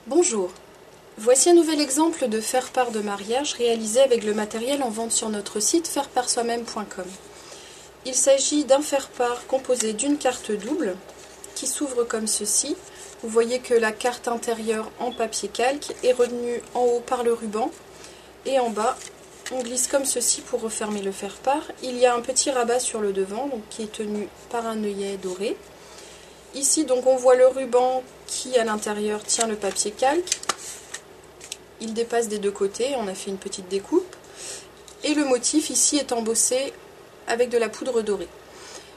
Bonjour, voici un nouvel exemple de faire-part de mariage réalisé avec le matériel en vente sur notre site faireparsoi-même.com. Il s'agit d'un faire-part composé d'une carte double qui s'ouvre comme ceci. Vous voyez que la carte intérieure en papier calque est retenue en haut par le ruban et en bas on glisse comme ceci pour refermer le faire-part. Il y a un petit rabat sur le devant donc, qui est tenu par un œillet doré. Ici donc on voit le ruban qui à l'intérieur tient le papier calque. Il dépasse des deux côtés, on a fait une petite découpe. Et le motif ici est embossé avec de la poudre dorée.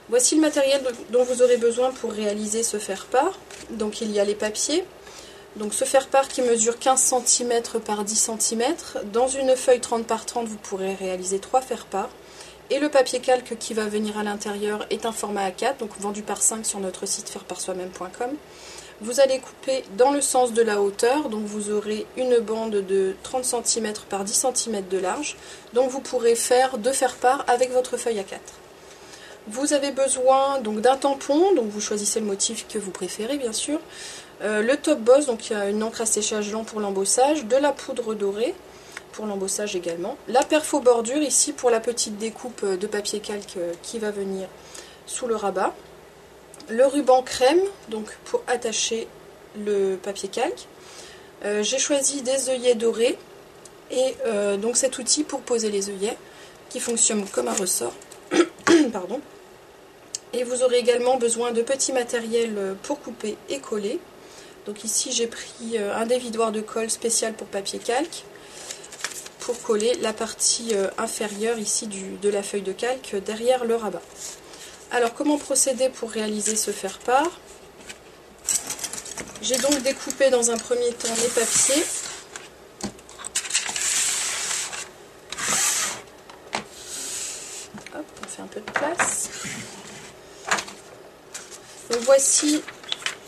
Voici le matériel dont vous aurez besoin pour réaliser ce faire-part. Donc il y a les papiers. Donc ce faire-part qui mesure 15 cm par 10 cm. Dans une feuille 30 par 30, vous pourrez réaliser 3 faire-part. Et le papier calque qui va venir à l'intérieur est un format A4, donc vendu par 5 sur notre site faireparsoi-même.com. Vous allez couper dans le sens de la hauteur, donc vous aurez une bande de 30 cm par 10 cm de large. Donc vous pourrez faire 2 faire-part avec votre feuille A4. Vous avez besoin donc d'un tampon, donc vous choisissez le motif que vous préférez bien sûr. Le top boss, donc une encre à séchage lent pour l'embossage, de la poudre dorée pour l'embossage également. La perfo bordure ici pour la petite découpe de papier calque qui va venir sous le rabat. Le ruban crème, donc pour attacher le papier calque. J'ai choisi des œillets dorés et donc cet outil pour poser les œillets qui fonctionne comme un ressort. Pardon. Et vous aurez également besoin de petits matériels pour couper et coller. Donc ici j'ai pris un dévidoir de colle spécial pour papier calque pour coller la partie inférieure ici de la feuille de calque derrière le rabat. Alors comment procéder pour réaliser ce faire-part? J'ai donc découpé dans un premier temps les papiers. Hop, on fait un peu de place. Donc voici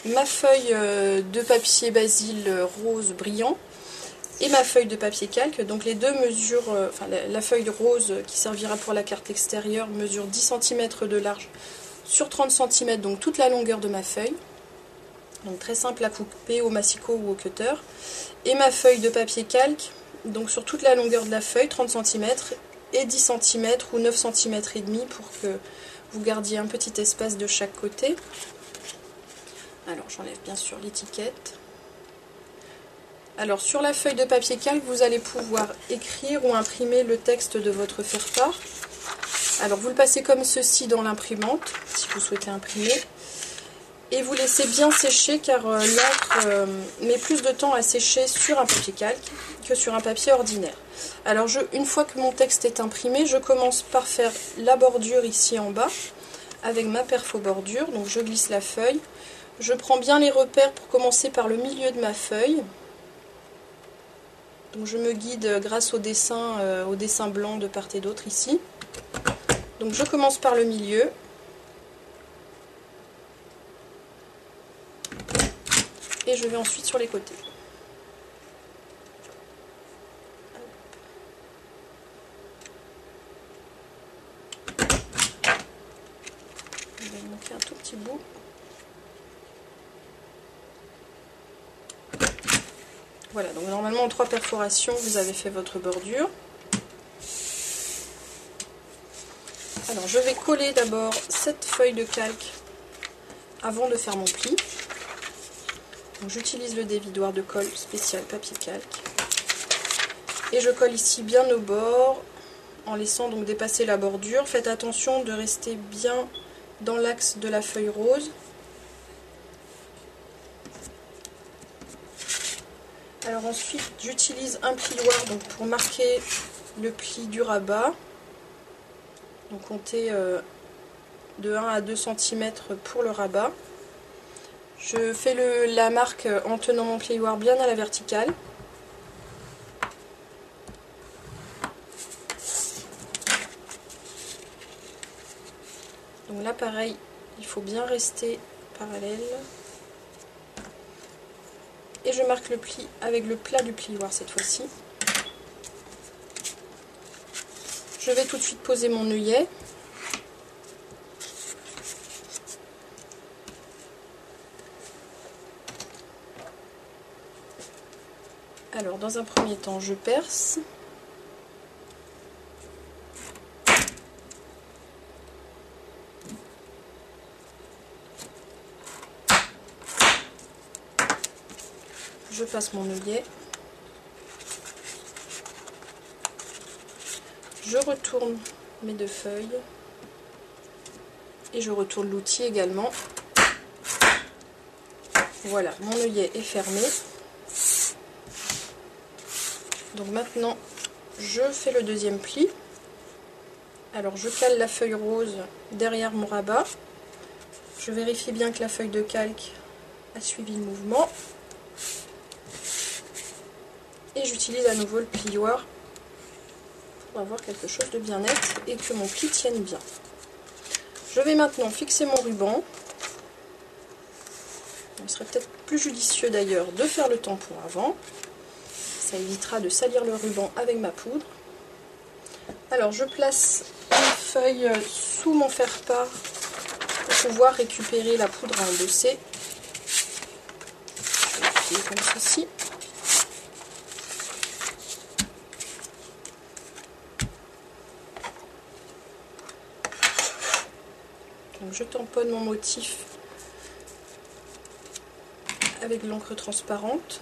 ma feuille de papier basil rose brillant et ma feuille de papier calque. Donc les deux mesurent, la feuille rose qui servira pour la carte extérieure mesure 10 cm de large sur 30 cm, donc toute la longueur de ma feuille. Donc très simple à couper au massicot ou au cutter. Et ma feuille de papier calque, donc sur toute la longueur de la feuille, 30 cm et 10 cm ou 9 cm et demi pour que vous gardiez un petit espace de chaque côté. Alors j'enlève bien sûr l'étiquette. Alors sur la feuille de papier calque, vous allez pouvoir écrire ou imprimer le texte de votre faire-part. Alors vous le passez comme ceci dans l'imprimante, si vous souhaitez imprimer. Et vous laissez bien sécher car l'encre met plus de temps à sécher sur un papier calque que sur un papier ordinaire. Alors une fois que mon texte est imprimé, je commence par faire la bordure ici en bas avec ma perfo bordure. Donc je glisse la feuille. Je prends bien les repères pour commencer par le milieu de ma feuille. Donc je me guide grâce au dessin blanc de part et d'autre ici. Donc je commence par le milieu. Et je vais ensuite sur les côtés. Je vais manquer un tout petit bout. Voilà, donc normalement en 3 perforations, vous avez fait votre bordure. Alors je vais coller d'abord cette feuille de calque avant de faire mon pli. J'utilise le dévidoir de colle spécial papier calque. Et je colle ici bien au bord en laissant donc dépasser la bordure. Faites attention de rester bien dans l'axe de la feuille rose. Alors ensuite j'utilise un plioir donc pour marquer le pli du rabat. Donc comptez de 1 à 2 cm pour le rabat. Je fais la marque en tenant mon plioir bien à la verticale. Donc là pareil, il faut bien rester parallèle. Et je marque le pli avec le plat du plioir cette fois-ci. Je vais tout de suite poser mon œillet. Alors dans un premier temps je perce. Je passe mon œillet. Je retourne mes 2 feuilles. Et je retourne l'outil également. Voilà, mon œillet est fermé. Donc maintenant, je fais le deuxième pli. Alors je cale la feuille rose derrière mon rabat. Je vérifie bien que la feuille de calque a suivi le mouvement. Et j'utilise à nouveau le plioir pour avoir quelque chose de bien net et que mon pli tienne bien. Je vais maintenant fixer mon ruban. Il serait peut-être plus judicieux d'ailleurs de faire le tampon avant. Ça évitera de salir le ruban avec ma poudre. Alors je place une feuille sous mon faire-part pour pouvoir récupérer la poudre à endosser. Je vais appuyer comme ceci. Donc je tamponne mon motif avec de l'encre transparente.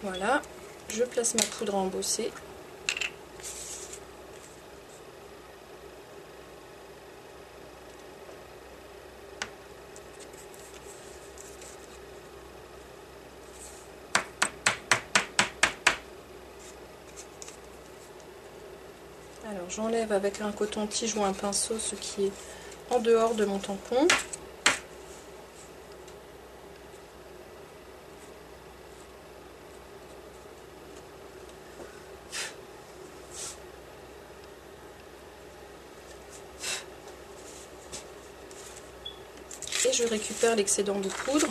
Voilà, je place ma poudre à embosser. Alors j'enlève avec un coton-tige ou un pinceau ce qui est en dehors de mon tampon. Et je récupère l'excédent de poudre.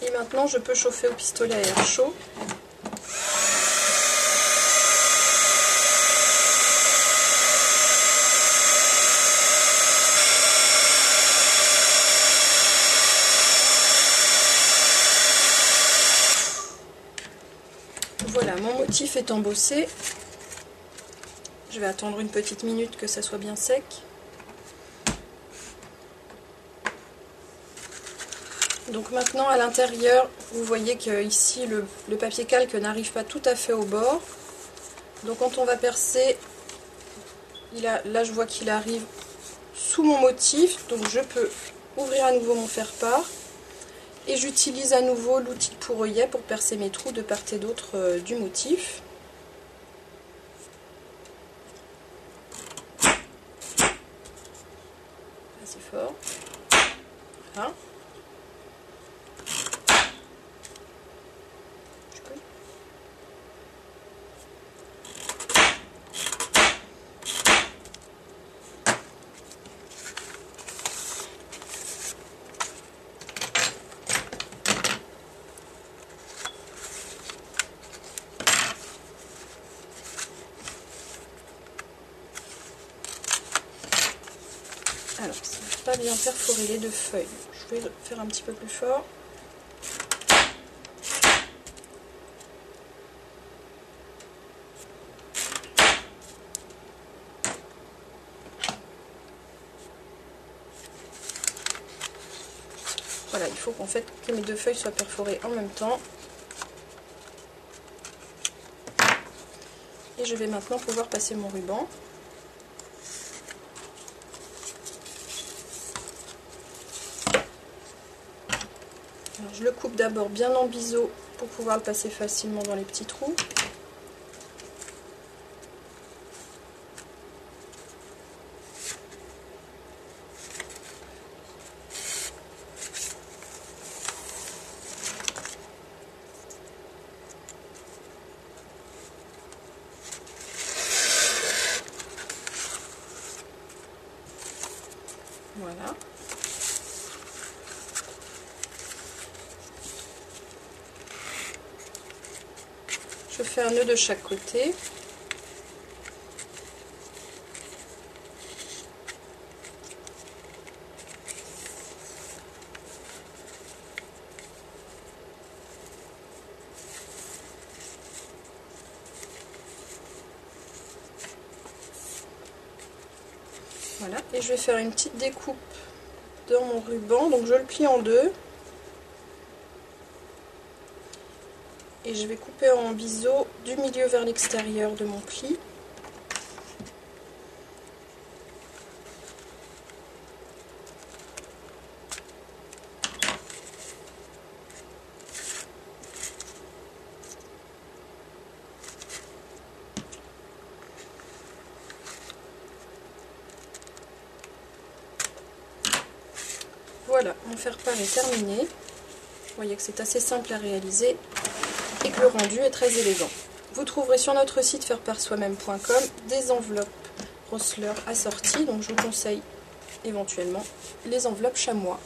Et maintenant je peux chauffer au pistolet à air chaud. Voilà, mon motif est embossé. Je vais attendre une petite minute que ça soit bien sec. Donc maintenant à l'intérieur, vous voyez que ici le papier calque n'arrive pas tout à fait au bord. Donc quand on va percer, là je vois qu'il arrive sous mon motif. Donc je peux ouvrir à nouveau mon faire-part. Et j'utilise à nouveau l'outil de pour-œillet pour percer mes trous de part et d'autre du motif. Assez fort. Voilà. Alors, ça n'a pas bien perforé les 2 feuilles. Je vais faire un petit peu plus fort. Voilà, il faut qu'en fait que mes 2 feuilles soient perforées en même temps. Et je vais maintenant pouvoir passer mon ruban. Alors, je le coupe d'abord bien en biseau pour pouvoir le passer facilement dans les petits trous. Voilà. Je fais un nœud de chaque côté. Voilà, et je vais faire une petite découpe dans mon ruban, donc je le plie en deux. Et je vais couper en biseau du milieu vers l'extérieur de mon pli. Voilà, mon faire-part est terminé. Vous voyez que c'est assez simple à réaliser et que le rendu est très élégant. Vous trouverez sur notre site faireparsoi-même.com des enveloppes Rossler assorties, donc je vous conseille éventuellement les enveloppes chamois.